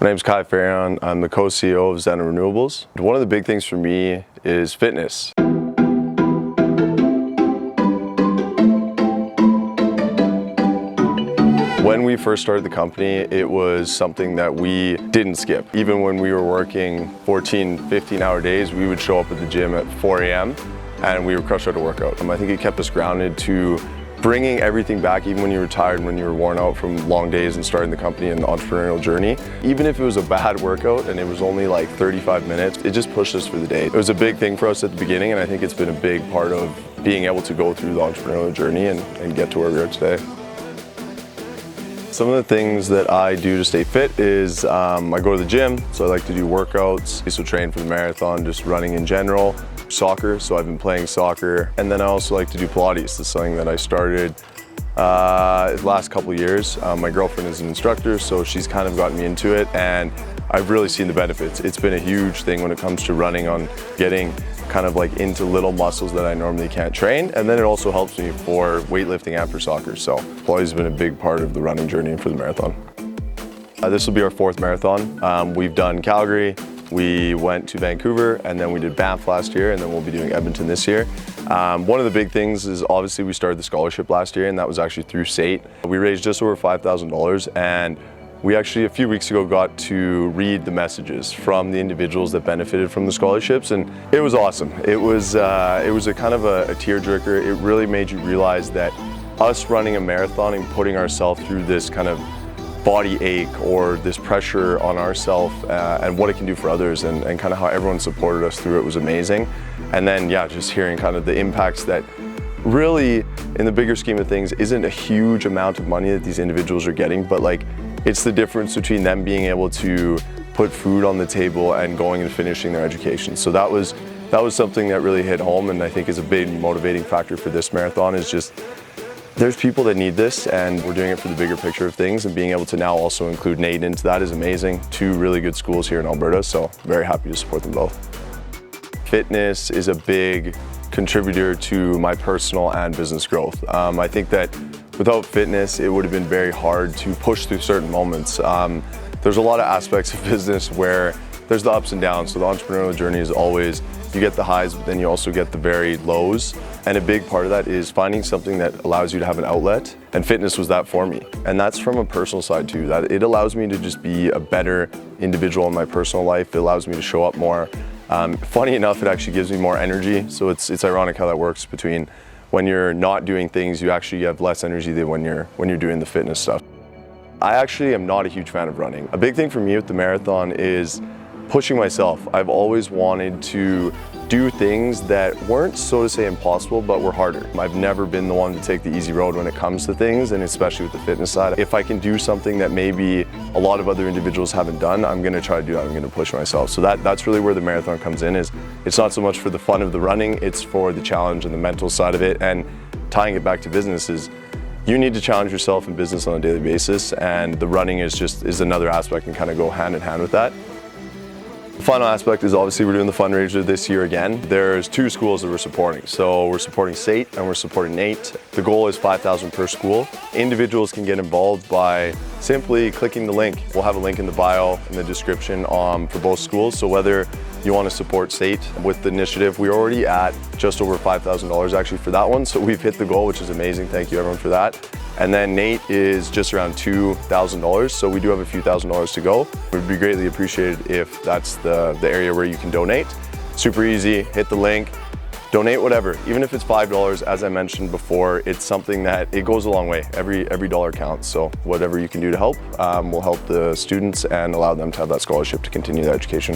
My name's Fahrion. I'm the co-CEO of Zen Renewables. One of the big things for me is fitness. When we first started the company, it was something that we didn't skip. Even when we were working 14, 15-hour days, we would show up at the gym at 4 a.m. and we would crush out a workout. I think it kept us grounded to bringing everything back, even when you were tired, when you were worn out from long days and starting the company and the entrepreneurial journey. Even if it was a bad workout and it was only like 35 minutes, it just pushed us for the day. It was a big thing for us at the beginning, and I think it's been a big part of being able to go through the entrepreneurial journey and get to where we are today. Some of the things that I do to stay fit is I go to the gym, so I like to do workouts. I used to train for the marathon, just running in general. Soccer, so I've been playing soccer. And then I also like to do Pilates. That's something that I started the last couple of years. My girlfriend is an instructor, so she's kind of gotten me into it, and I've really seen the benefits. It's been a huge thing when it comes to running, on getting kind of like into little muscles that I normally can't train, and then it also helps me for weightlifting and for soccer. So Pilates has been a big part of the running journey for the marathon. This will be our 4th marathon. We've done Calgary, we went to Vancouver, and then we did Banff last year, and then we'll be doing Edmonton this year. One of the big things is obviously we started the scholarship last year, and that was actually through SAIT. We raised just over $5,000, and we actually a few weeks ago got to read the messages from the individuals that benefited from the scholarships, and it was awesome. It was a kind of a tearjerker. It really made you realize that us running a marathon and putting ourselves through this kind of body ache or this pressure on ourselves and what it can do for others, and kind of how everyone supported us through it was amazing. And then yeah, just hearing kind of the impacts that really in the bigger scheme of things isn't a huge amount of money that these individuals are getting, but like it's the difference between them being able to put food on the table and going and finishing their education. So that was something that really hit home, and I think is a big motivating factor for this marathon. Is just there's people that need this, and we're doing it for the bigger picture of things, and being able to now also include NAIT into that is amazing. 2 really good schools here in Alberta, so very happy to support them both. Fitness is a big contributor to my personal and business growth. I think that without fitness, it would have been very hard to push through certain moments. There's a lot of aspects of business where there's the ups and downs, so the entrepreneurial journey is always, you get the highs, but then you also get the very lows. And a big part of that is finding something that allows you to have an outlet, and fitness was that for me. And that's from a personal side too, that it allows me to just be a better individual in my personal life. It allows me to show up more. Funny enough, it actually gives me more energy. So it's ironic how that works between when you're not doing things, you actually have less energy than when you're doing the fitness stuff. I actually am not a huge fan of running. A big thing for me with the marathon is pushing myself. I've always wanted to do things that weren't, so to say, impossible, but were harder. I've never been the one to take the easy road when it comes to things, and especially with the fitness side. If I can do something that maybe a lot of other individuals haven't done, I'm gonna try to do that, I'm gonna push myself. So that's really where the marathon comes in, is it's not so much for the fun of the running, it's for the challenge and the mental side of it. And tying it back to business is, you need to challenge yourself in business on a daily basis, and the running is another aspect and kind of go hand in hand with that. The final aspect is obviously we're doing the fundraiser this year again. There's 2 schools that we're supporting. So we're supporting SAIT and we're supporting NAIT. The goal is $5,000 per school. Individuals can get involved by simply clicking the link. We'll have a link in the bio, in the description for both schools. So whether you want to support SAIT with the initiative, we're already at just over $5,000 actually for that one. So we've hit the goal, which is amazing. Thank you everyone for that. And then NAIT is just around $2,000, so we do have a few $1,000s to go. It would be greatly appreciated if that's the area where you can donate. Super easy, hit the link, donate whatever. Even if it's $5, as I mentioned before, it's something that it goes a long way. Every dollar counts, so whatever you can do to help will help the students and allow them to have that scholarship to continue their education.